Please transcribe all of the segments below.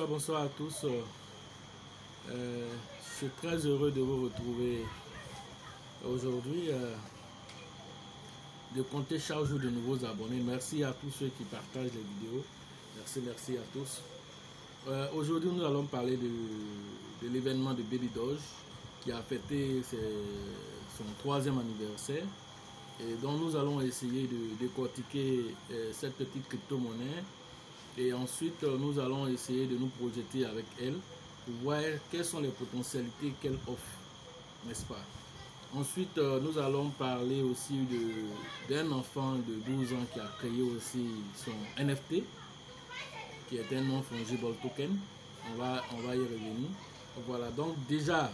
bonsoir à tous. Je suis très heureux de vous retrouver aujourd'hui. De compter chaque jour de nouveaux abonnés. Merci à tous ceux qui partagent les vidéos. Merci à tous. Aujourd'hui, nous allons parler de l'événement de Baby Doge qui a fêté son 3e anniversaire. Et donc nous allons essayer de décortiquer cette petite crypto-monnaie. Et ensuite, nous allons essayer de nous projeter avec elle pour voir quelles sont les potentialités qu'elle offre, n'est-ce pas? Ensuite, nous allons parler aussi d'un enfant de 12 ans qui a créé aussi son NFT, qui est un non-fungible token. On va y revenir. Voilà, donc déjà,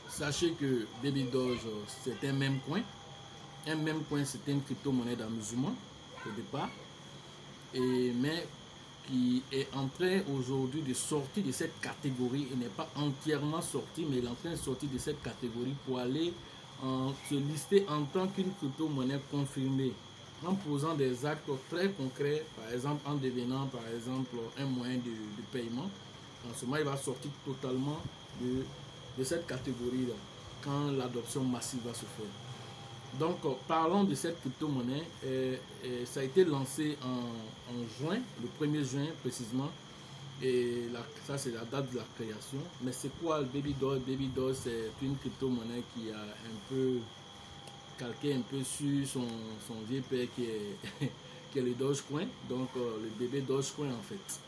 sachez que Baby Doge, c'est un meme coin. Un meme coin, c'était une crypto-monnaie d'amusement au départ. Mais qui est en train aujourd'hui de sortir de cette catégorie. Il n'est pas entièrement sorti, mais il est en train de sortir de cette catégorie pour aller se lister en tant qu'une crypto-monnaie confirmée, en posant des actes très concrets, par exemple en devenant par exemple un moyen de paiement. En ce moment, il va sortir totalement de cette catégorie-là quand l'adoption massive va se faire. Donc, parlons de cette crypto-monnaie. Ça a été lancé en juin, le 1er juin précisément. Et ça, c'est la date de la création. Mais c'est quoi le Baby Doge? Baby Doge, c'est une crypto-monnaie qui a un peu calqué un peu sur son vieux père qui est le Dogecoin. Donc, le bébé Dogecoin en fait.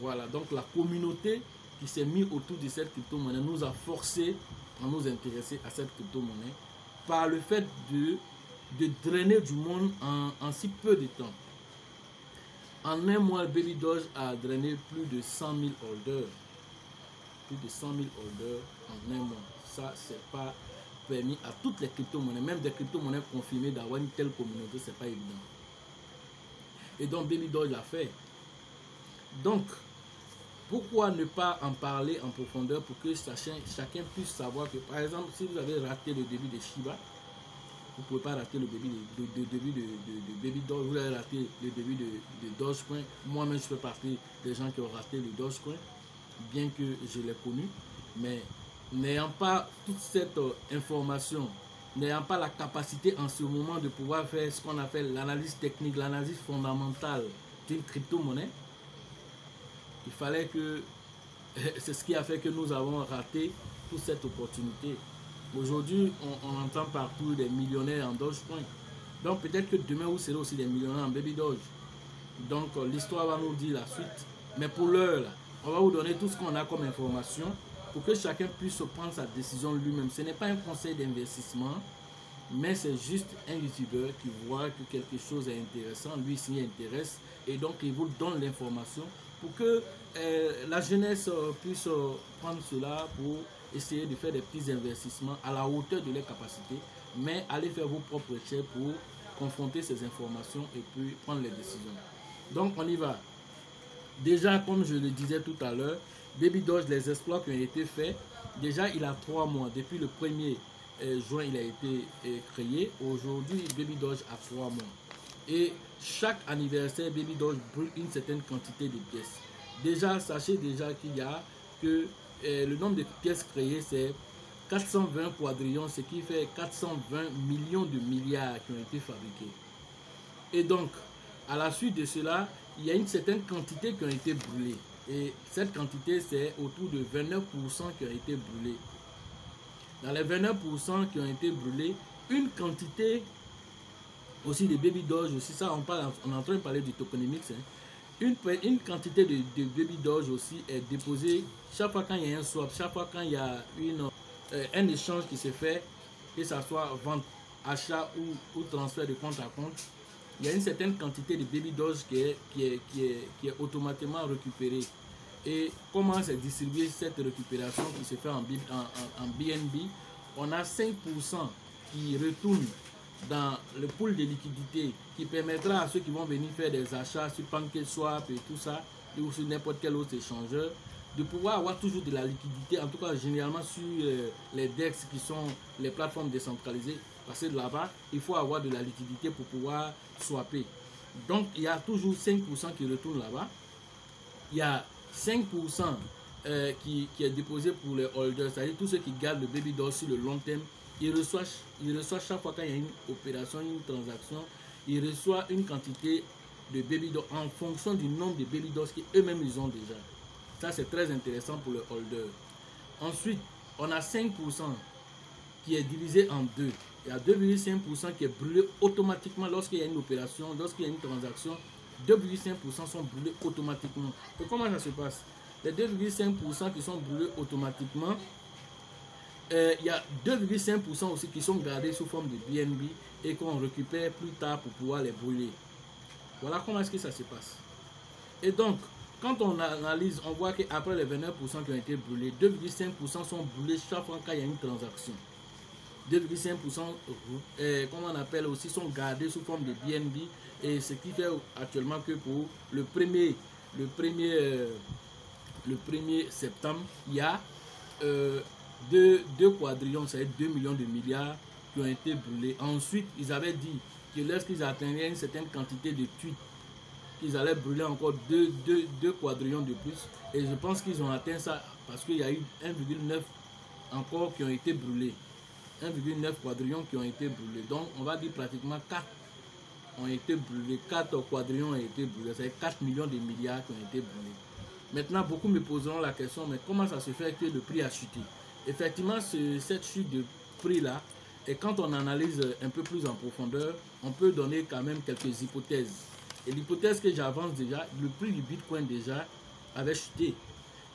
Voilà, donc la communauté qui s'est mise autour de cette crypto-monnaie nous a forcé à nous intéresser à cette crypto-monnaie, par le fait de drainer du monde en si peu de temps. En un mois, Baby Doge a drainé plus de 100 000 holders. Plus de 100 000 holders en un mois. Ça, c'est pas permis à toutes les crypto-monnaies, même des crypto-monnaies confirmées, d'avoir une telle communauté, c'est pas évident. Et donc, Baby Doge l'a fait. Donc, pourquoi ne pas en parler en profondeur pour que chacun puisse savoir que, par exemple, si vous avez raté le début de Shiba, vous ne pouvez pas rater le début de Baby Doge, vous avez raté le début de Dogecoin. Moi-même, je fais partie des gens qui ont raté le Dogecoin, bien que je l'ai connu. Mais n'ayant pas toute cette information, n'ayant pas la capacité en ce moment de pouvoir faire ce qu'on appelle l'analyse technique, l'analyse fondamentale d'une crypto-monnaie, il fallait que, c'est ce qui a fait que nous avons raté toute cette opportunité. Aujourd'hui, on entend partout des millionnaires en Dogecoin. Donc peut-être que demain, vous serez aussi des millionnaires en Baby Doge. Donc l'histoire va nous dire la suite. Mais pour l'heure, on va vous donner tout ce qu'on a comme information pour que chacun puisse prendre sa décision lui-même. Ce n'est pas un conseil d'investissement, mais c'est juste un youtubeur qui voit que quelque chose est intéressant, lui s'y intéresse, et donc il vous donne l'information pour que la jeunesse puisse prendre cela pour essayer de faire des petits investissements à la hauteur de leurs capacités, mais allez faire vos propres recherches pour confronter ces informations et puis prendre les décisions. Donc on y va. Déjà, comme je le disais tout à l'heure, Baby Doge, les exploits qui ont été faits, déjà il a 3 mois, depuis le 1er juin il a été créé. Aujourd'hui, Baby Doge a 3 mois. Et chaque anniversaire, Baby Doge brûle une certaine quantité de pièces. Déjà, sachez déjà qu'il y a que le nombre de pièces créées, c'est 420 quadrillions, ce qui fait 420 millions de milliards qui ont été fabriqués. Et donc, à la suite de cela, il y a une certaine quantité qui ont été brûlées. Et cette quantité, c'est autour de 29% qui ont été brûlés. Dans les 29% qui ont été brûlés, une quantité aussi de Baby Doge, aussi ça on est en train de parler du tokenomics, hein. Une quantité de Baby Doge aussi est déposée chaque fois quand il y a un swap, chaque fois quand il y a un échange qui se fait, que ce soit vente, achat ou transfert de compte à compte, il y a une certaine quantité de Baby Doge qui est automatiquement récupérée. Et comment c'est distribué cette récupération qui se fait en BNB? On a 5% qui retournent dans le pool de liquidité qui permettra à ceux qui vont venir faire des achats sur PancakeSwap et tout ça, ou sur n'importe quel autre échangeur, de pouvoir avoir toujours de la liquidité, en tout cas généralement sur les DEX qui sont les plateformes décentralisées, parce que là-bas, il faut avoir de la liquidité pour pouvoir swapper. Donc, il y a toujours 5% qui retournent là-bas. Il y a 5% qui est déposé pour les holders, c'est-à-dire tous ceux qui gardent le baby doll sur le long terme. Ils reçoivent chaque fois qu'il y a une opération, une transaction, ils reçoivent une quantité de baby doll en fonction du nombre de baby dolls qu'eux-mêmes ils ont déjà. Ça, c'est très intéressant pour le holder. Ensuite, on a 5% qui est divisé en deux. Il y a 2,5% qui est brûlé automatiquement lorsqu'il y a une opération, lorsqu'il y a une transaction. 2,5% sont brûlés automatiquement. Et comment ça se passe? Les 2,5% qui sont brûlés automatiquement, il y a 2,5% aussi qui sont gardés sous forme de BNB et qu'on récupère plus tard pour pouvoir les brûler. Voilà comment est-ce que ça se passe. Et donc, quand on analyse, on voit qu'après les 29% qui ont été brûlés, 2,5% sont brûlés chaque fois qu'il y a une transaction. 2,5%, comme on appelle aussi, sont gardés sous forme de BNB. Et ce qui fait actuellement que pour le 1er septembre, il y a deux quadrillions, c'est-à-dire 2 millions de milliards qui ont été brûlés. Ensuite, ils avaient dit que lorsqu'ils atteignaient une certaine quantité de tweets, qu'ils allaient brûler encore 2 quadrillions de plus. Et je pense qu'ils ont atteint ça parce qu'il y a eu 1,9 encore qui ont été brûlés. 1,9 quadrillions qui ont été brûlés. Donc, on va dire pratiquement 4 ont été brûlés. 4 quadrillions ont été brûlés. C'est 4 millions de milliards qui ont été brûlés. Maintenant, beaucoup me poseront la question, mais comment ça se fait que le prix a chuté? Effectivement, cette chute de prix-là, et quand on analyse un peu plus en profondeur, on peut donner quand même quelques hypothèses. Et l'hypothèse que j'avance déjà, le prix du Bitcoin déjà avait chuté.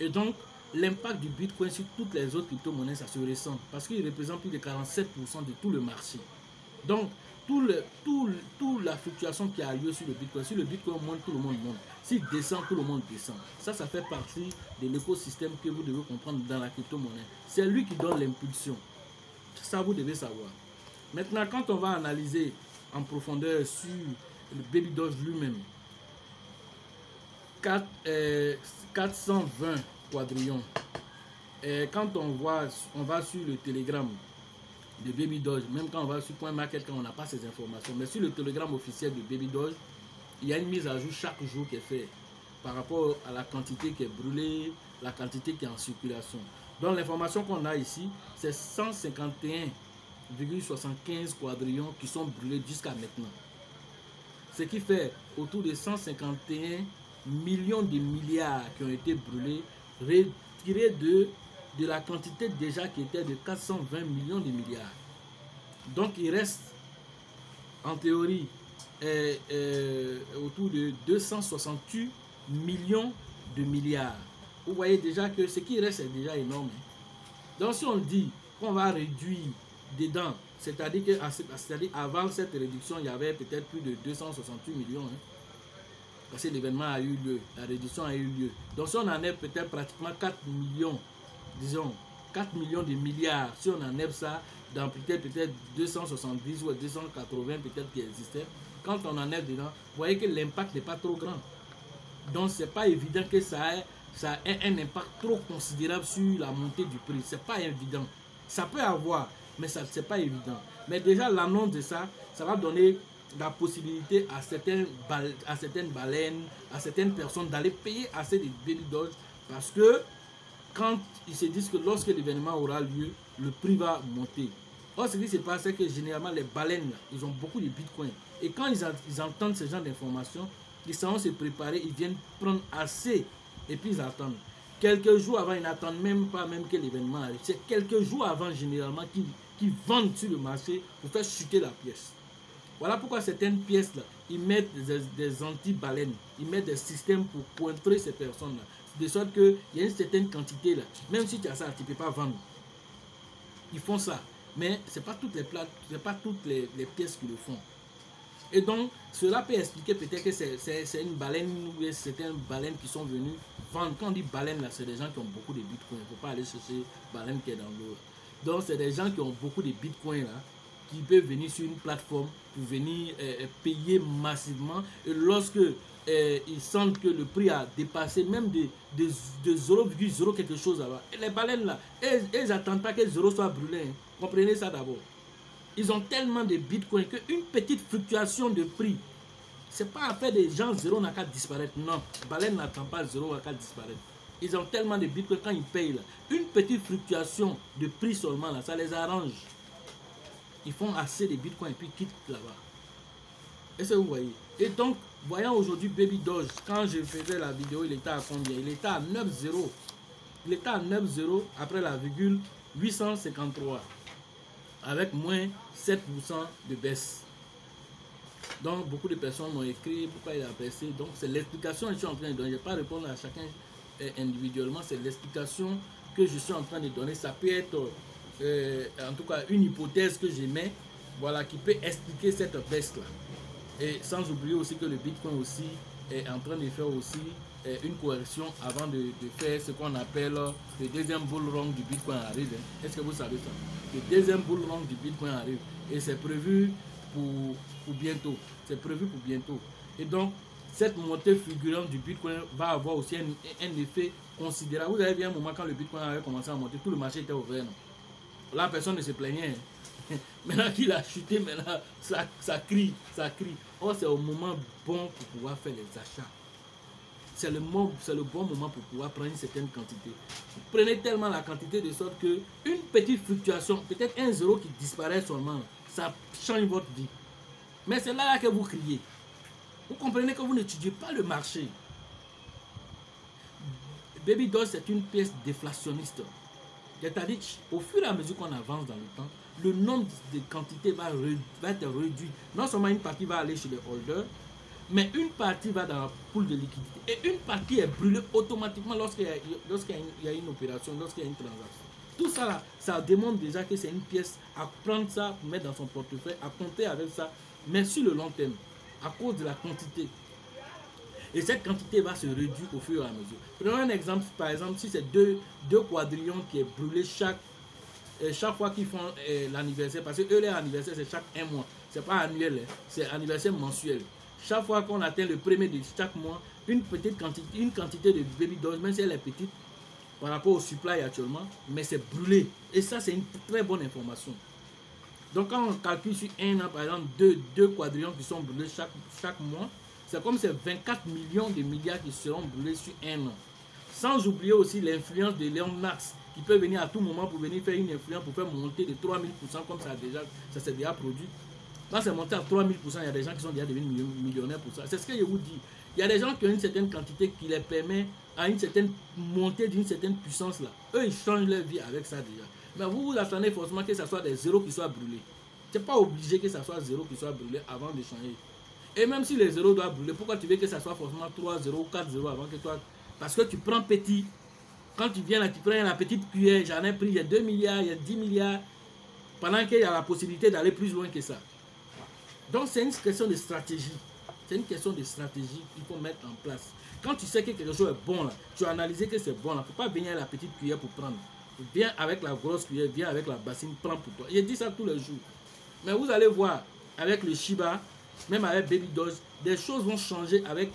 Et donc, l'impact du Bitcoin sur toutes les autres crypto-monnaies, ça se ressent. Parce qu'il représente plus de 47% de tout le marché. Donc, toute la fluctuation qui a lieu sur le Bitcoin, si le Bitcoin monte, tout le monde monte. S'il descend, tout le monde descend. Ça fait partie de l'écosystème que vous devez comprendre dans la crypto-monnaie. C'est lui qui donne l'impulsion. Ça, vous devez savoir. Maintenant, quand on va analyser en profondeur sur le Baby Doge lui-même, 420 quadrillions. Et quand on va sur le Telegram de Baby Doge, même quand on va sur CoinMarket, quand on n'a pas ces informations, mais sur le Telegram officiel de Baby Doge, il y a une mise à jour chaque jour qui est faite par rapport à la quantité qui est brûlée, la quantité qui est en circulation. Donc l'information qu'on a ici, c'est 151,75 quadrillions qui sont brûlés jusqu'à maintenant. Ce qui fait autour de 151 millions de milliards qui ont été brûlés, retirés de la quantité déjà qui était de 420 millions de milliards. Donc il reste en théorie autour de 268 millions de milliards. Vous voyez déjà que ce qui reste est déjà énorme. Donc si on dit qu'on va réduire dedans, c'est-à-dire qu'avant cette réduction, il y avait peut-être plus de 268 millions. Parce que l'événement a eu lieu, la réduction a eu lieu. Donc si on enlève peut-être pratiquement 4 millions, disons 4 millions de milliards, si on enlève ça dans peut-être 270 ou 280 peut-être qui existait, quand on enlève dedans, vous voyez que l'impact n'est pas trop grand. Donc c'est pas évident que ça ait un impact trop considérable sur la montée du prix. C'est pas évident. Ça peut avoir, mais ça c'est pas évident. Mais déjà l'annonce de ça, ça va donner la possibilité à certaines baleines, à certaines personnes d'aller payer assez de Baby Doge, parce que quand ils se disent que lorsque l'événement aura lieu, le prix va monter. Or, ce qui se passe, c'est que généralement les baleines, ils ont beaucoup de bitcoins. Et quand ils entendent ce genre d'informations, ils savent se préparer, ils viennent prendre assez et puis ils attendent. Quelques jours avant, ils n'attendent même pas que l'événement arrive. C'est quelques jours avant généralement qu'ils vendent sur le marché pour faire chuter la pièce. Voilà pourquoi certaines pièces-là, ils mettent des anti-baleines, ils mettent des systèmes pour contrer ces personnes-là. De sorte qu'il y a une certaine quantité là, même si tu as ça, tu ne peux pas vendre. Ils font ça. Mais ce n'est pas toutes les pièces qui le font. Et donc, cela peut expliquer peut-être que c'est une baleine ou certaines baleines qui sont venues vendre. Quand on dit baleine, là, c'est des gens qui ont beaucoup de bitcoins. Il ne faut pas aller chercher baleine qui est dans l'eau. Donc, c'est des gens qui ont beaucoup de bitcoins là, qui peuvent venir sur une plateforme pour venir payer massivement. Et lorsque ils sentent que le prix a dépassé même de 0,0 quelque chose avant. Et les baleines là, elles n'attendent pas que 0 soit brûlé. Hein. Comprenez ça d'abord. Ils ont tellement de bitcoins qu'une petite fluctuation de prix, c'est pas affaire des gens 0 n'a qu'à disparaître. Non, baleine n'attend pas 0 n'a qu'à disparaître. Ils ont tellement de bitcoins quand ils payent là. Une petite fluctuation de prix seulement là, ça les arrange. Ils font assez de bitcoins et puis quittent là-bas. Est-ce que vous voyez? Et donc, voyant aujourd'hui Baby Doge, quand je faisais la vidéo, il était à combien? Il était à 9,0. Il était à 9,0 après la virgule 853. Avec moins 7% de baisse. Donc, beaucoup de personnes m'ont écrit pourquoi il a baissé. Donc, c'est l'explication que je suis en train de donner. Je ne vais pas répondre à chacun individuellement. C'est l'explication que je suis en train de donner. Ça peut être, en tout cas, une hypothèse que je mets, voilà, qui peut expliquer cette baisse-là. Et sans oublier aussi que le Bitcoin aussi est en train de faire aussi une correction avant de faire ce qu'on appelle le deuxième bull run du Bitcoin arrive. Est-ce que vous savez ça? Le deuxième bull run du Bitcoin arrive. Et c'est prévu pour bientôt. C'est prévu pour bientôt. Et donc, cette montée fulgurante du Bitcoin va avoir aussi un effet considérable. Vous avez vu un moment quand le Bitcoin avait commencé à monter, tout le marché était ouvert. Non? Là, personne ne se plaignait. Maintenant qu'il a chuté, maintenant, ça crie, ça crie. Or, c'est au moment bon pour pouvoir faire les achats. C'est le bon moment pour pouvoir prendre une certaine quantité. Vous prenez tellement la quantité de sorte que une petite fluctuation, peut-être un zéro qui disparaît seulement, ça change votre vie. Mais c'est là que vous criez. Vous comprenez que vous n'étudiez pas le marché. Baby Doge, c'est une pièce déflationniste. C'est-à-dire, au fur et à mesure qu'on avance dans le temps, le nombre de quantités va être réduit. Non seulement une partie va aller chez les holders, mais une partie va dans la pool de liquidité. Et une partie est brûlée automatiquement lorsqu'il y a une opération, lorsqu'il y a une transaction. Tout ça là, ça démontre déjà que c'est une pièce à prendre ça, mettre dans son portefeuille, à compter avec ça, mais sur le long terme, à cause de la quantité. Et cette quantité va se réduire au fur et à mesure. Prenons un exemple, par exemple, si c'est deux quadrillions qui est brûlé chaque fois qu'ils font l'anniversaire, parce que eux, leur anniversaire, c'est chaque un mois. C'est pas annuel, c'est anniversaire mensuel. Chaque fois qu'on atteint le premier de chaque mois, une quantité de Baby Doge, même si elle est petite, par rapport au supply actuellement, mais c'est brûlé. Et ça, c'est une très bonne information. Donc, quand on calcule sur un an, par exemple, deux quadrillions qui sont brûlés chaque mois, c'est comme c'est 24 millions de milliards qui seront brûlés sur un an. Sans oublier aussi l'influence de Elon Musk, qui peut venir à tout moment pour venir faire une influence, pour faire monter de 3000%, comme ça s'est déjà produit. Quand c'est monté à 3000%, il y a des gens qui sont déjà devenus millionnaires pour ça. C'est ce que je vous dis. Il y a des gens qui ont une certaine quantité qui les permet à une certaine montée d'une certaine puissance là. Eux, ils changent leur vie avec ça déjà. Mais vous attendez forcément que ce soit des zéros qui soient brûlés. Ce n'est pas obligé que ce soit zéro qui soit brûlé avant de changer. Et même si les zéros doivent brûler, pourquoi tu veux que ce soit forcément 3 zéros ou 4 zéros avant que toi... Parce que tu prends petit. Quand tu viens là, tu prends la petite cuillère, j'en ai pris, il y a 2 milliards, il y a 10 milliards. Pendant qu'il y a la possibilité d'aller plus loin que ça. Donc c'est une question de stratégie. C'est une question de stratégie qu'il faut mettre en place. Quand tu sais que quelque chose est bon là, tu as analysé que c'est bon là, il ne faut pas venir à la petite cuillère pour prendre. Viens avec la grosse cuillère, viens avec la bassine, prends pour toi. Je dis ça tous les jours. Mais vous allez voir, avec le Shiba, même avec Baby Doge, des choses vont changer avec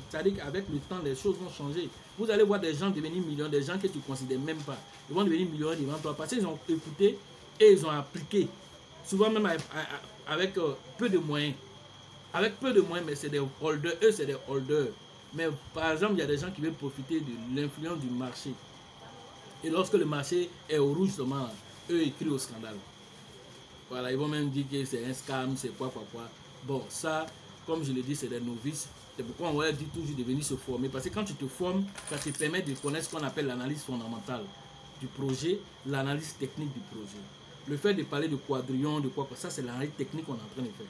c'est-à-dire avec le temps, les choses vont changer. Vous allez voir des gens devenir millionnaires, des gens que tu ne considères même pas. Ils vont devenir millionnaires devant toi parce qu'ils ont écouté et ils ont appliqué. Souvent même avec peu de moyens. Avec peu de moyens, mais c'est des holders. Eux, c'est des holders. Mais par exemple, il y a des gens qui veulent profiter de l'influence du marché. Et lorsque le marché est au rouge seulement, eux, ils crient au scandale. Voilà, ils vont même dire que c'est un scam, c'est quoi. Bon, ça, comme je l'ai dit, c'est des novices. C'est pourquoi on va dire toujours de venir se former. Parce que quand tu te formes, ça te permet de connaître ce qu'on appelle l'analyse fondamentale du projet, l'analyse technique du projet. Le fait de parler de quadrillon, de quoi, ça c'est l'analyse technique qu'on est en train de faire.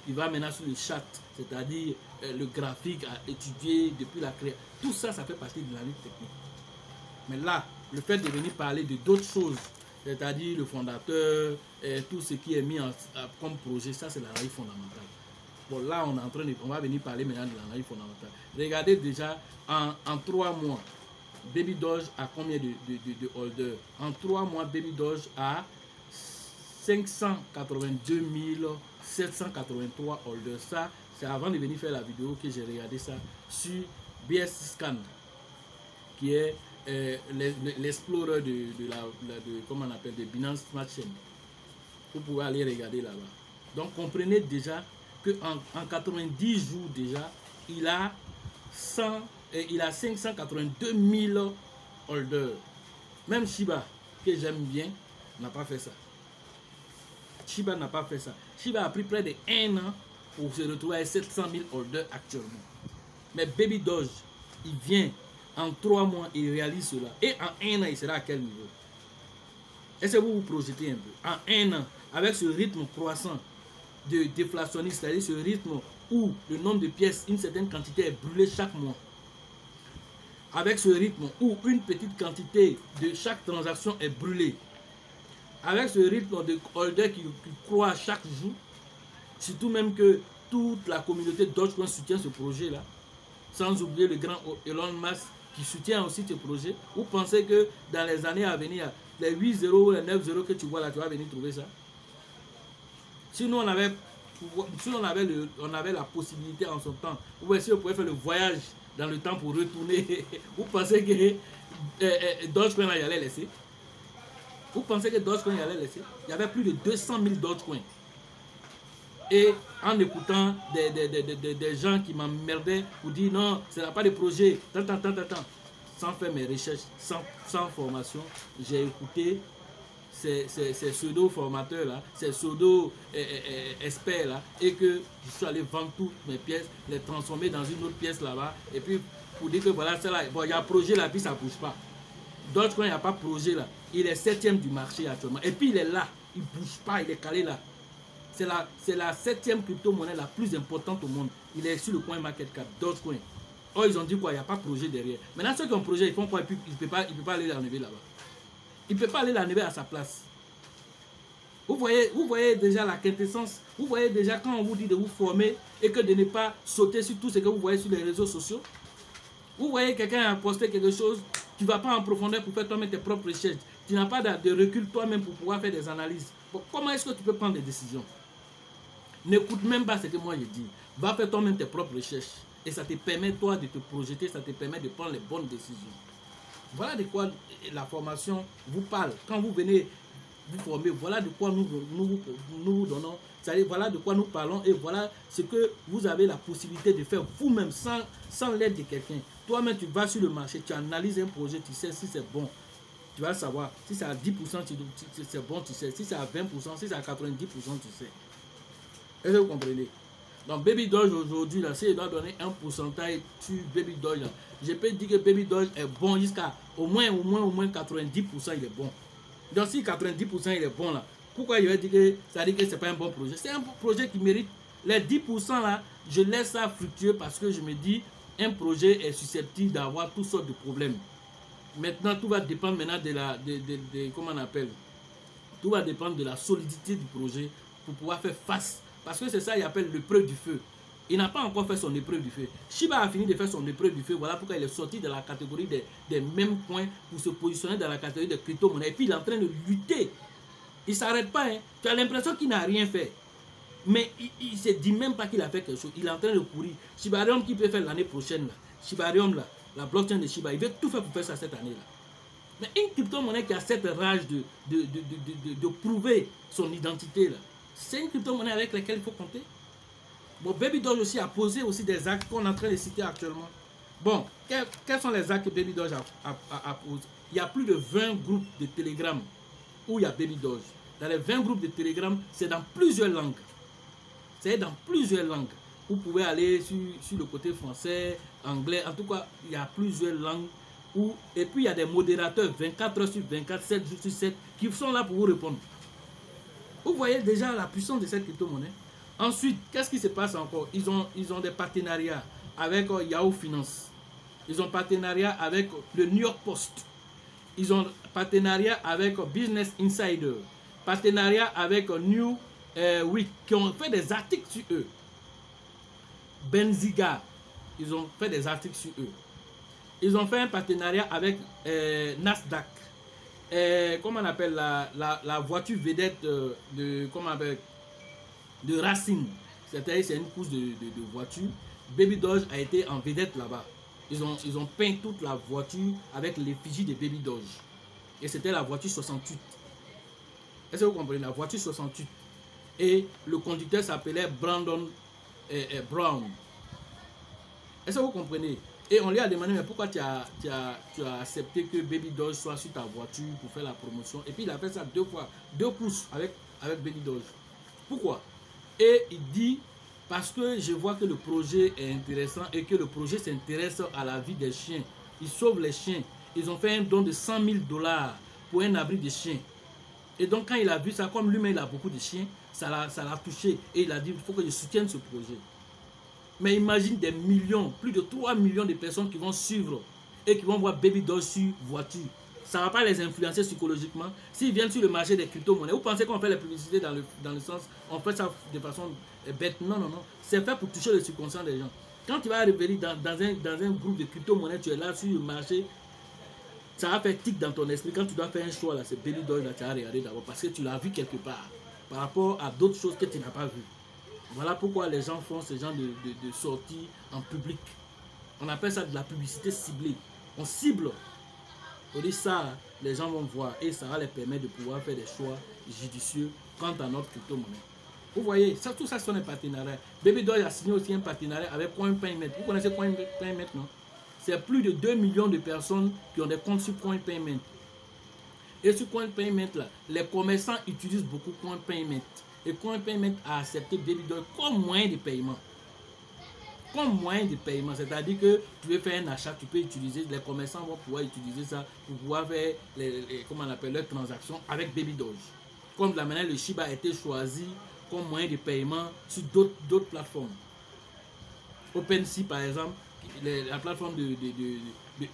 Il va maintenant sur le chat, c'est-à-dire le graphique à étudier depuis la création. Tout ça, ça fait partie de l'analyse technique. Mais là, le fait de venir parler de d'autres choses, c'est-à-dire le fondateur, tout ce qui est mis comme projet, ça c'est l'analyse fondamentale. Bon, là, on va venir parler maintenant de l'analyse fondamentale. Regardez déjà, en 3 mois, Baby Doge a combien de holders? En 3 mois, Baby Doge a 582 783 holders. Ça, c'est avant de venir faire la vidéo que j'ai regardé ça sur BS Scan, qui est l'explorer comment on appelle, de Binance Smart Chain. Vous pouvez aller regarder là-bas. Donc, comprenez déjà qu'en 90 jours déjà, il a et il a 582 000 holders. Même Shiba, que j'aime bien, n'a pas fait ça. Shiba n'a pas fait ça. Shiba a pris près de 1 an pour se retrouver à 700 000 holders actuellement. Mais Baby Doge, il vient en 3 mois, il réalise cela. Et en 1 an, il sera à quel niveau? Est-ce que vous vous projetez un peu? En 1 an, avec ce rythme croissant de déflationniste, c'est-à-dire ce rythme où le nombre de pièces, une certaine quantité est brûlée chaque mois. Avec ce rythme où une petite quantité de chaque transaction est brûlée. Avec ce rythme de holders qui croît chaque jour, surtout même que toute la communauté Dogecoin soutient ce projet-là, sans oublier le grand Elon Musk qui soutient aussi ce projet. Vous pensez que dans les années à venir, les 8 0 ou les 9 0 que tu vois là, tu vas venir trouver ça? Si nous on avait la possibilité en son temps, ou si on pouvait faire le voyage dans le temps pour retourner, vous pensez que Dogecoin y allait laisser? Vous pensez que Dogecoin y allait laisser? Il y avait plus de 200 000 Dogecoin. Et en écoutant des gens qui m'emmerdaient pour dire non, ce n'est pas de projet, sans faire mes recherches, sans formation, j'ai écouté ces pseudo-formateurs-là, ces pseudo-experts-là, et que je suis allé vendre toutes mes pièces, les transformer dans une autre pièce là-bas, et puis pour dire que voilà, c'est là, bon, il y a un projet là, puis ça ne bouge pas. D'autres, quand il n'y a pas de projet là, il est 7e du marché actuellement, et puis il est là, il ne bouge pas, il est calé là. C'est la 7e crypto-monnaie la plus importante au monde. Il est sur le coin market cap, Dogecoin. Oh, ils ont dit quoi? Il n'y a pas de projet derrière. Maintenant, ceux qui ont un projet, ils font quoi? Il ne peut pas aller l'enlever là-bas. Il ne peut pas aller l'enlever à sa place. Vous voyez déjà la quintessence. Vous voyez déjà quand on vous dit de vous former et que de ne pas sauter sur tout ce que vous voyez sur les réseaux sociaux. Vous voyez quelqu'un a posté quelque chose, tu ne vas pas en profondeur pour faire toi-même tes propres recherches. Tu n'as pas de recul toi-même pour pouvoir faire des analyses. Bon, comment est-ce que tu peux prendre des décisions? N'écoute même pas ce que moi je dis. Va faire toi-même tes propres recherches. Et ça te permet toi de te projeter, ça te permet de prendre les bonnes décisions. Voilà de quoi la formation vous parle. Quand vous venez vous former, voilà de quoi nous vous donnons. C'est-à-dire voilà de quoi nous parlons et voilà ce que vous avez la possibilité de faire vous-même sans l'aide de quelqu'un. Toi-même tu vas sur le marché, tu analyses un projet, tu sais si c'est bon. Tu vas savoir si c'est à 10%, c'est bon, tu sais. Si c'est à 20%, si c'est à 90%, tu sais. Est-ce que vous comprenez? Donc Baby Doge aujourd'hui, là, si il doit donner un pourcentage sur Baby Doge, là, je peux dire que Baby Doge est bon jusqu'à au moins 90%, il est bon. Donc si 90% il est bon là, pourquoi il va dire que ça dit que c'est pas un bon projet? C'est un projet qui mérite les 10% là, je laisse ça fructueux parce que je me dis un projet est susceptible d'avoir toutes sortes de problèmes. Maintenant, tout va dépendre maintenant comment on appelle? Tout va dépendre de la solidité du projet pour pouvoir faire face. Parce que c'est ça qu'il appelle l'épreuve du feu. Il n'a pas encore fait son épreuve du feu. Shiba a fini de faire son épreuve du feu. Voilà pourquoi il est sorti de la catégorie des mêmes points pour se positionner dans la catégorie des crypto-monnaies. Et puis il est en train de lutter. Il ne s'arrête pas. Hein. Tu as l'impression qu'il n'a rien fait. Mais il ne se dit même pas qu'il a fait quelque chose. Il est en train de courir. Shibarium qui peut faire l'année prochaine. Là. Shibarium, là, la blockchain de Shiba, il veut tout faire pour faire ça cette année-là. Mais une crypto-monnaie qui a cette rage de prouver son identité, là, c'est une crypto-monnaie avec laquelle il faut compter. Bon, Baby Doge aussi a posé aussi des actes qu'on est en train de citer actuellement. Bon, quels sont les actes que Baby Doge a posé? Il y a plus de 20 groupes de Telegram où il y a Baby Doge. Dans les 20 groupes de Telegram, c'est dans plusieurs langues. C'est dans plusieurs langues. Vous pouvez aller sur le côté français, anglais, en tout cas, il y a plusieurs langues. Et puis il y a des modérateurs 24 heures sur 24, 7 jours sur 7 qui sont là pour vous répondre. Vous voyez déjà la puissance de cette crypto-monnaie. Ensuite, qu'est-ce qui se passe encore? Ils ont des partenariats avec Yahoo Finance. Ils ont partenariat avec le New York Post. Ils ont partenariat avec Business Insider. Partenariat avec New Week qui ont fait des articles sur eux. Benziga, ils ont fait des articles sur eux. Ils ont fait un partenariat avec Nasdaq. Comment on appelle la voiture vedette de Racing. C'est une course de voiture. Baby Doge a été en vedette là-bas. Ils ont peint toute la voiture avec l'effigie de Baby Doge. Et c'était la voiture 68. Est-ce que vous comprenez? La voiture 68. Et le conducteur s'appelait Brandon Brown. Est-ce que vous comprenez? Et on lui a demandé, mais pourquoi tu as accepté que Baby Doge soit sur ta voiture pour faire la promotion? Et puis il a fait ça 2 fois, 2 courses avec Baby Doge. Pourquoi? Et il dit, parce que je vois que le projet est intéressant et que le projet s'intéresse à la vie des chiens. Ils sauvent les chiens. Ils ont fait un don de 100 000 $ pour un abri de chiens. Et donc quand il a vu ça, comme lui-même il a beaucoup de chiens, ça l'a touché. Et il a dit, il faut que je soutienne ce projet. Mais imagine des millions, plus de 3 millions de personnes qui vont suivre et qui vont voir Baby Doge sur voiture. Ça ne va pas les influencer psychologiquement. S'ils viennent sur le marché des crypto-monnaies, vous pensez qu'on fait les publicités dans le sens, on fait ça de façon bête? Non, non, non. C'est fait pour toucher le subconscient des gens. Quand tu vas arriver dans un groupe de crypto-monnaies, tu es là sur le marché, ça va faire tic dans ton esprit. Quand tu dois faire un choix, là, c'est Baby Doge, là, tu vas regarder d'abord parce que tu l'as vu quelque part par rapport à d'autres choses que tu n'as pas vues. Voilà pourquoi les gens font ce genre de sorties en public. On appelle ça de la publicité ciblée. On cible. On dit ça, les gens vont voir et ça va les permettre de pouvoir faire des choix judicieux quant à notre crypto-monnaie. Vous voyez, ça, tout ça sont des partenariats. Baby Doge a signé aussi un partenariat avec CoinPayment. Vous connaissez CoinPayment, non? C'est plus de 2 millions de personnes qui ont des comptes sur CoinPayment. Et sur CoinPayment, là, les commerçants utilisent beaucoup CoinPayment. Et CoinPayment a accepté Baby Doge comme moyen de paiement. Comme moyen de paiement, c'est-à-dire que tu veux faire un achat, tu peux utiliser, les commerçants vont pouvoir utiliser ça pour pouvoir faire comment on appelle, leurs transactions avec Baby Doge. Comme de la manière le Shiba a été choisi comme moyen de paiement sur d'autres plateformes. OpenSea par exemple, la plateforme de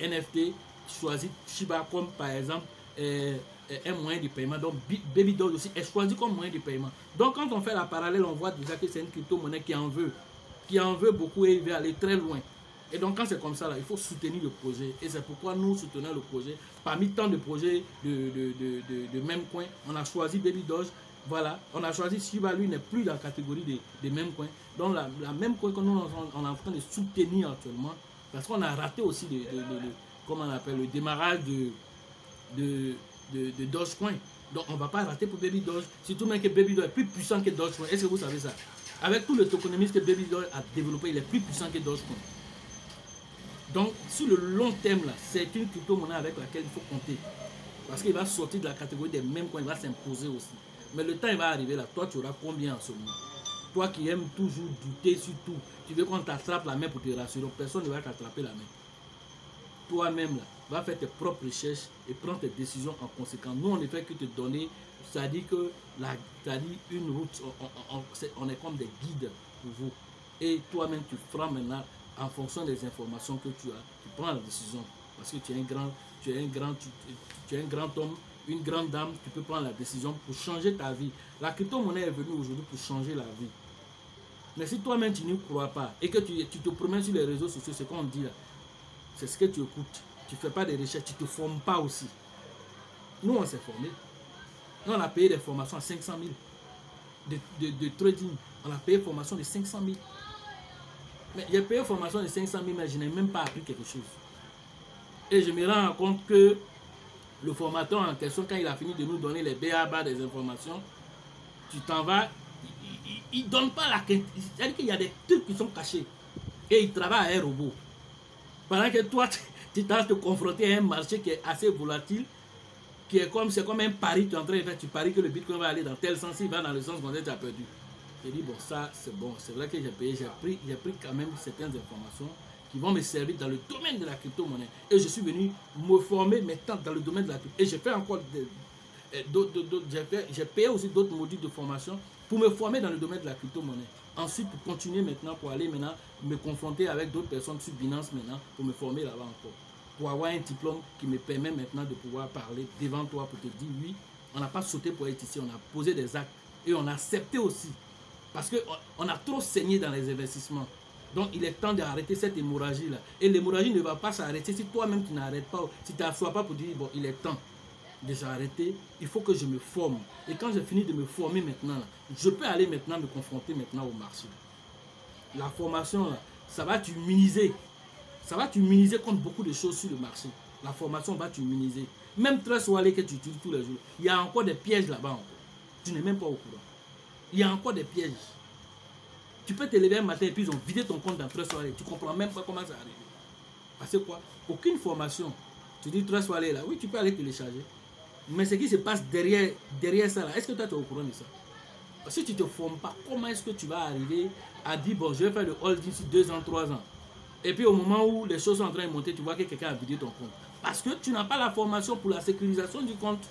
NFT choisit Shiba comme par exemple un moyen de paiement. Donc Baby Doge aussi est choisi comme moyen de paiement. Donc quand on fait la parallèle, on voit déjà que c'est une crypto-monnaie qui en veut beaucoup et il veut aller très loin. Et donc quand c'est comme ça, là, il faut soutenir le projet. Et c'est pourquoi nous soutenons le projet. Parmi tant de projets de même coin, on a choisi Baby Doge. Voilà, on a choisi Shiba, lui n'est plus dans la catégorie des mêmes coins. Donc la même coin que nous on est en train de soutenir actuellement. Parce qu'on a raté aussi comment on appelle, le démarrage de Dogecoin. Donc on ne va pas rater pour Baby Doge. Surtout même que Baby Doge est plus puissant que Dogecoin. Est-ce que vous savez ça? Avec tout le tokenomics que Baby Doge a développé, il est plus puissant que Dogecoin. Donc sur le long terme, là, c'est une crypto-monnaie avec laquelle il faut compter. Parce qu'il va sortir de la catégorie des mêmes coins, il va s'imposer aussi. Mais le temps il va arriver là, toi tu auras combien en ce moment? Toi qui aimes toujours douter sur tout, tu veux qu'on t'attrape la main pour te rassurer, personne ne va t'attraper la main. Toi-même là, va faire tes propres recherches et prends tes décisions en conséquence. Nous on ne fait que te donner, c'est-à-dire que une route, on est comme des guides pour vous. Et toi-même tu feras maintenant en fonction des informations que tu as, tu prends la décision. Parce que tu es un grand homme, une grande dame, tu peux prendre la décision pour changer ta vie. La crypto-monnaie est venue aujourd'hui pour changer la vie. Mais si toi-même tu n'y crois pas et que tu te promènes sur les réseaux sociaux, c'est qu'on dit là, c'est ce que tu écoutes. Tu ne fais pas de recherches, tu ne te formes pas aussi. Nous, on s'est formés. Nous, on a payé des formations à 500 000 de trading. On a payé une formation de 500 000. Mais j'ai payé une formation de 500 000, mais je n'ai même pas appris quelque chose. Et je me rends compte que le formateur en question, quand il a fini de nous donner les b.a.-ba des informations, tu t'en vas, il ne donne pas la quête. C'est-à-dire qu'il y a des trucs qui sont cachés. Et il travaille à un robot. Pendant que toi, tu tentes de te confronter à un marché qui est assez volatile, qui est comme, c'est comme un pari, tu es en train de faire, tu paries que le Bitcoin va aller dans tel sens, il va dans le sens qu'on tu as perdu. J'ai dit, bon, ça, c'est bon. C'est vrai que j'ai payé, j'ai pris quand même certaines informations qui vont me servir dans le domaine de la crypto-monnaie. Et je suis venu me former maintenant dans le domaine de la crypto. Et j'ai fait encore j'ai payé aussi d'autres modules de formation pour me former dans le domaine de la crypto-monnaie. Ensuite, pour continuer maintenant, pour aller maintenant me confronter avec d'autres personnes sur Binance maintenant, pour me former là-bas encore. Pour avoir un diplôme qui me permet maintenant de pouvoir parler devant toi pour te dire oui, on n'a pas sauté pour être ici, on a posé des actes et on a accepté aussi. Parce qu'on a trop saigné dans les investissements. Donc il est temps d'arrêter cette hémorragie-là. Et l'hémorragie ne va pas s'arrêter si toi-même tu n'arrêtes pas, si tu ne t'assois pas pour dire bon, il est temps de s'arrêter, il faut que je me forme. Et quand j'ai fini de me former maintenant, là, je peux aller maintenant me confronter maintenant au marché. La formation, là, ça va t'immuniser. Ça va t'immuniser contre beaucoup de choses sur le marché. La formation va t'immuniser. Même Trust Wallet que tu utilises tous les jours, il y a encore des pièges là-bas encore. Tu n'es même pas au courant. Il y a encore des pièges. Tu peux te lever un matin et puis ils ont vidé ton compte dans Trust Wallet. Tu ne comprends même pas comment ça arrive. Parce que quoi? Aucune formation. Tu dis Trust Wallet là, oui, tu peux aller télécharger. Mais ce qui se passe derrière ça là, est-ce que toi tu es au courant de ça? Si tu ne te formes pas, comment est-ce que tu vas arriver à dire bon, je vais faire le hold d'ici 2 ans, 3 ans? Et puis au moment où les choses sont en train de monter, tu vois que quelqu'un a vidé ton compte. Parce que tu n'as pas la formation pour la sécurisation du compte.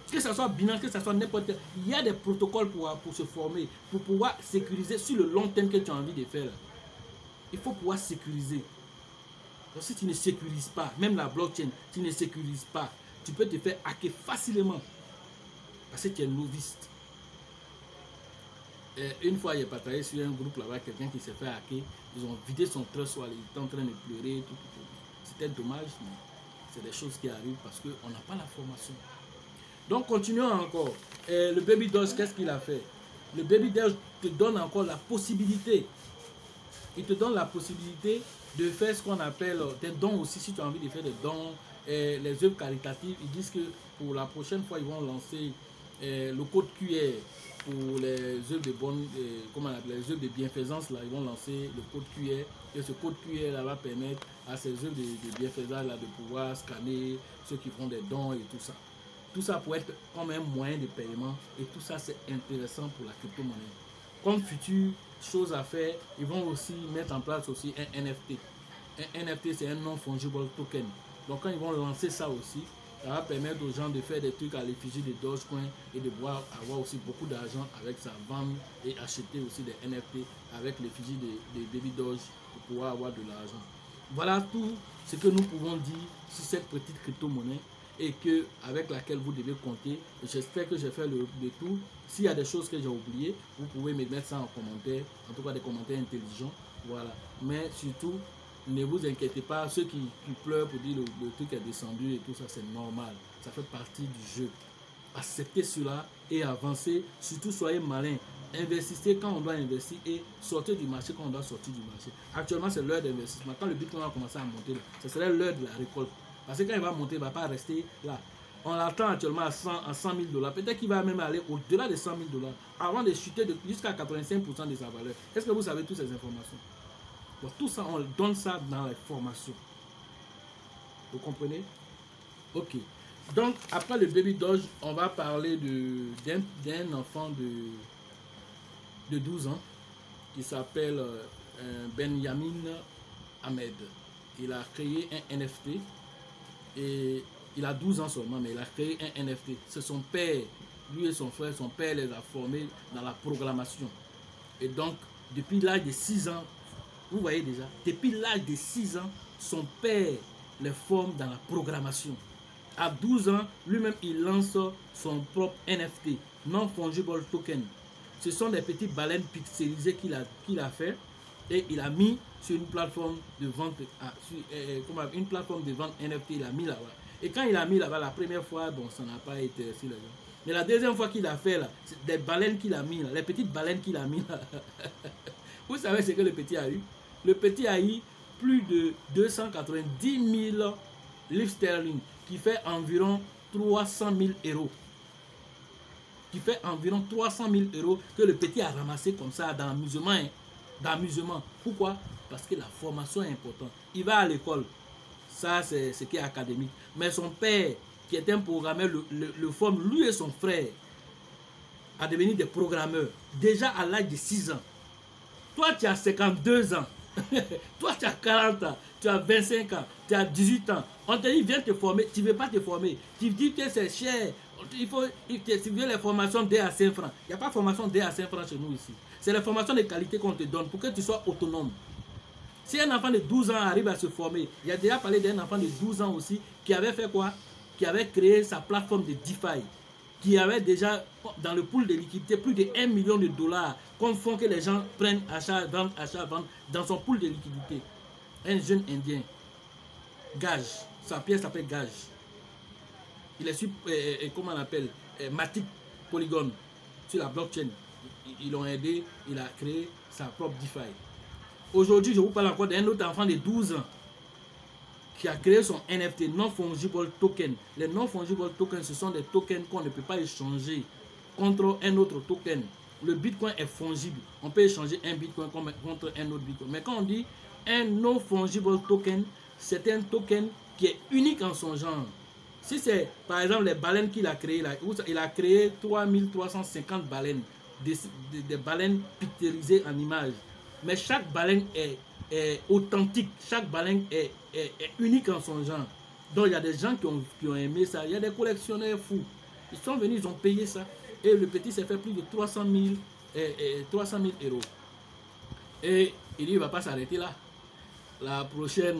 Que ce soit Binance, que ce soit n'importe quel. Il y a des protocoles pour se former, pour pouvoir sécuriser sur le long terme que tu as envie de faire. Il faut pouvoir sécuriser. Donc, si tu ne sécurises pas, même la blockchain, tu ne sécurises pas, tu peux te faire hacker facilement. Parce que tu es novice. Une fois, il est partagé sur un groupe là-bas, quelqu'un qui s'est fait hacker. Ils ont vidé son Trust Wallet, il était en train de pleurer. C'était dommage, mais c'est des choses qui arrivent parce qu'on n'a pas la formation. Donc, continuons encore. Le Baby Doge, qu'est-ce qu'il a fait? Le Baby Doge te donne encore la possibilité. Il te donne la possibilité de faire ce qu'on appelle des dons aussi, si tu as envie de faire des dons. Les œuvres caritatives, ils disent que pour la prochaine fois, ils vont lancer le code QR pour les œuvres de bonne, comment on appelle, les œuvres de bienfaisance. Là, ils vont lancer le code QR. Et ce code QR là, va permettre à ces œuvres de bienfaisance là, de pouvoir scanner ceux qui font des dons et tout ça. Tout ça pour être comme un moyen de paiement. Et tout ça, c'est intéressant pour la crypto-monnaie. Comme future chose à faire, ils vont aussi mettre en place aussi un NFT. Un NFT, c'est un non-fungible token. Donc quand ils vont lancer ça aussi, ça va permettre aux gens de faire des trucs à l'effigie de Dogecoin et de pouvoir avoir aussi beaucoup d'argent avec ça, vendre et acheter aussi des NFT avec l'effigie de Baby Doge pour pouvoir avoir de l'argent. Voilà tout ce que nous pouvons dire sur cette petite crypto-monnaie et avec laquelle vous devez compter. J'espère que j'ai fait le tour. S'il y a des choses que j'ai oubliées, vous pouvez me mettre ça en commentaire, en tout cas des commentaires intelligents. Voilà. Mais surtout, ne vous inquiétez pas, ceux qui pleurent pour dire le truc est descendu et tout ça, c'est normal. Ça fait partie du jeu. Acceptez cela et avancez. Surtout, soyez malin. Investissez quand on doit investir et sortez du marché quand on doit sortir du marché. Actuellement, c'est l'heure d'investissement. Quand le Bitcoin va commencer à monter, ce serait l'heure de la récolte. Parce que quand il va monter, il ne va pas rester là. On l'attend actuellement à 100 000 $. Peut-être qu'il va même aller au-delà de 100 000 $ avant de chuter jusqu'à 85% de sa valeur. Est-ce que vous savez toutes ces informations? Donc, tout ça, on donne ça dans les formations. Vous comprenez? Ok. Donc, après le Baby Doge, on va parler d'un enfant de 12 ans qui s'appelle Benjamin Ahmed. Il a créé un NFT et il a 12 ans seulement, mais il a créé un NFT. C'est son père, lui et son frère, son père les a formés dans la programmation. Et donc, depuis l'âge de 6 ans, vous voyez déjà, depuis l'âge de 6 ans, son père les forme dans la programmation. À 12 ans, lui-même, il lance son propre NFT, Non-Fungible Token. Ce sont des petites baleines pixelisées qu'il a fait et il a mis sur une plateforme de vente, une plateforme de vente NFT, il a mis là-bas. Et quand il a mis là-bas la première fois, bon, ça n'a pas intéressé les gens. Mais la deuxième fois qu'il a fait là, c'est des baleines qu'il a mis là, les petites baleines qu'il a mis là. Vous savez ce que le petit a eu? Le petit a eu plus de 290 000 livres sterling, qui fait environ 300 000 €. Qui fait environ 300 000 € que le petit a ramassé comme ça d'amusement. Hein, d'amusement. Pourquoi? Parce que la formation est importante. Il va à l'école. Ça, c'est ce qui est académique. Mais son père, qui est un programmeur, le forme, lui et son frère, à devenir des programmeurs. Déjà à l'âge de 6 ans. Toi, tu as 52 ans. Toi, tu as 40 ans. Tu as 25 ans. Tu as 18 ans. On te dit, viens te former. Tu ne veux pas te former. Tu dis que c'est cher. Tu veux les formations D à 5 francs. Il n'y a pas de formation D à 5 francs chez nous ici. C'est les formations de qualité qu'on te donne pour que tu sois autonome. Si un enfant de 12 ans arrive à se former, il y a déjà parlé d'un enfant de 12 ans aussi qui avait fait quoi? Qui avait créé sa plateforme de DeFi, qui avait déjà dans le pool de liquidité plus de 1 million de $, qu'on font que les gens prennent achat, vente dans son pool de liquidité. Un jeune indien, Gage, sa pièce s'appelle Gage. Il est sur, comment on appelle, Matic Polygon, sur la blockchain. Ils l'ont aidé, il a créé sa propre DeFi. Aujourd'hui, je vous parle encore d'un autre enfant de 12 ans qui a créé son NFT, Non-Fungible Token. Les Non-Fungible Tokens, ce sont des tokens qu'on ne peut pas échanger contre un autre token. Le Bitcoin est fungible. On peut échanger un Bitcoin contre un autre Bitcoin. Mais quand on dit un Non-Fungible Token, c'est un token qui est unique en son genre. Si c'est par exemple les baleines qu'il a créées, il a créé 3350 baleines, des baleines picturisées en images. Mais chaque baleine est authentique, chaque baleine est unique en son genre. Donc il y a des gens qui ont aimé ça, il y a des collectionneurs fous. Ils sont venus, ils ont payé ça. Et le petit s'est fait plus de 300 000 euros. Et il dit, il ne va pas s'arrêter là. La prochaine,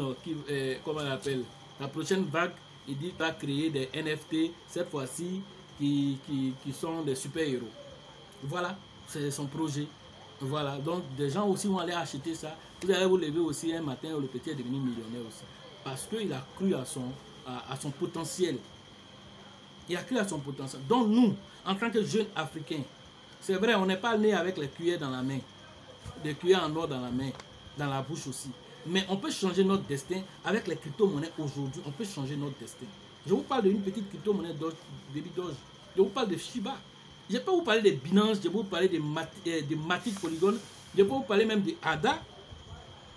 comment on appelle, la prochaine vague, il dit qu'il va créer des NFT, cette fois-ci, qui sont des super-héros. Voilà, c'est son projet. Voilà, donc des gens aussi vont aller acheter ça. Vous allez vous lever aussi un matin où le petit est devenu millionnaire aussi. Parce qu'il a cru à son potentiel. Il a cru à son potentiel. Donc nous, en tant que jeunes Africains, c'est vrai, on n'est pas né avec les cuillères dans la main, des cuillères en or dans la main, dans la bouche aussi. Mais on peut changer notre destin avec les crypto-monnaies aujourd'hui. On peut changer notre destin. Je vous parle d'une petite crypto-monnaie Baby Doge. Je vous parle de Shiba. Je peux vous parler des Binance, je peux vous parler des Matic Polygon, je peux vous parler même de ADA,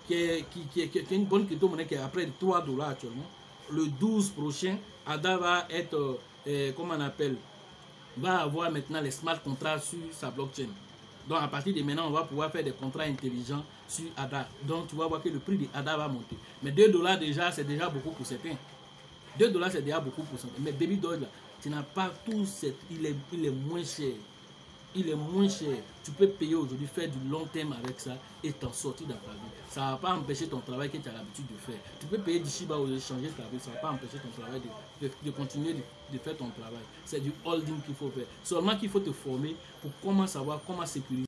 qui est une bonne crypto-monnaie qui est à près de 3 $ actuellement. Le 12 prochain, ADA va être, comment on appelle, va avoir maintenant les smart contracts sur sa blockchain. Donc à partir de maintenant, on va pouvoir faire des contrats intelligents sur ADA. Donc tu vas voir que le prix de ADA va monter. Mais 2 $ déjà, c'est déjà beaucoup pour certains. 2 $ c'est déjà beaucoup pour certains. Mais Baby Doge là, tu n'as pas tout, il est moins cher. Il est moins cher. Tu peux payer aujourd'hui, faire du long terme avec ça et t'en sortir dans ta vie. Ça ne va pas empêcher ton travail que tu as l'habitude de faire. Tu peux payer du Shiba ou changer ta vie. Ça ne va pas empêcher ton travail de continuer de faire ton travail. C'est du holding qu'il faut faire. Seulement qu'il faut te former pour comment savoir, comment sécuriser.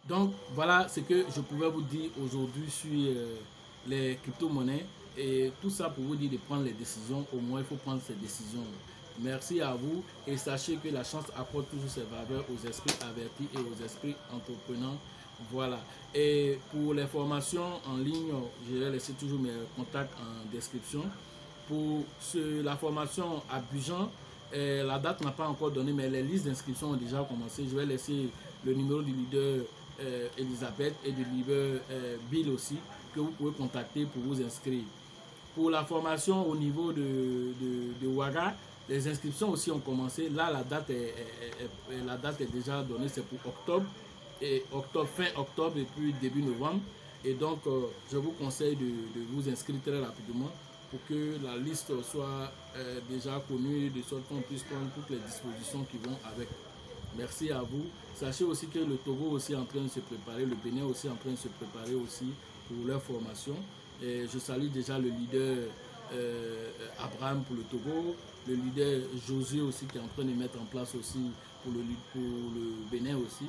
Donc voilà ce que je pouvais vous dire aujourd'hui sur les crypto-monnaies. Et tout ça pour vous dire de prendre les décisions. Au moins, il faut prendre ces décisions. Merci à vous et sachez que la chance apporte toujours ses valeurs aux esprits avertis et aux esprits entrepreneurs. Voilà. Et pour les formations en ligne, je vais laisser toujours mes contacts en description. Pour la formation à Abidjan, la date n'a pas encore donné, mais les listes d'inscription ont déjà commencé. Je vais laisser le numéro du leader Elisabeth et du leader Bill aussi, que vous pouvez contacter pour vous inscrire. Pour la formation au niveau de Ouaga, les inscriptions aussi ont commencé. Là, la date est déjà donnée, c'est pour octobre, fin octobre et puis début novembre. Et donc, je vous conseille de vous inscrire très rapidement pour que la liste soit déjà connue, de sorte qu'on puisse prendre toutes les dispositions qui vont avec. Merci à vous. Sachez aussi que le Togo aussi est en train de se préparer, le Bénin aussi est en train de se préparer aussi pour leur formation. Et je salue déjà le leader Abraham pour le Togo, le leader Josué aussi qui est en train de mettre en place aussi pour le Bénin aussi.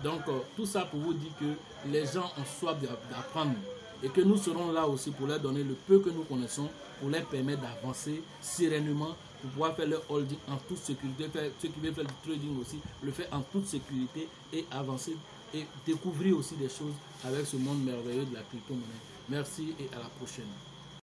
Donc tout ça pour vous dire que les gens ont soif d'apprendre et que nous serons là aussi pour leur donner le peu que nous connaissons, pour leur permettre d'avancer sereinement, pour pouvoir faire leur holding en toute sécurité, ceux qui veulent faire du trading aussi, le faire en toute sécurité et avancer et découvrir aussi des choses avec ce monde merveilleux de la crypto-monnaie. Merci et à la prochaine.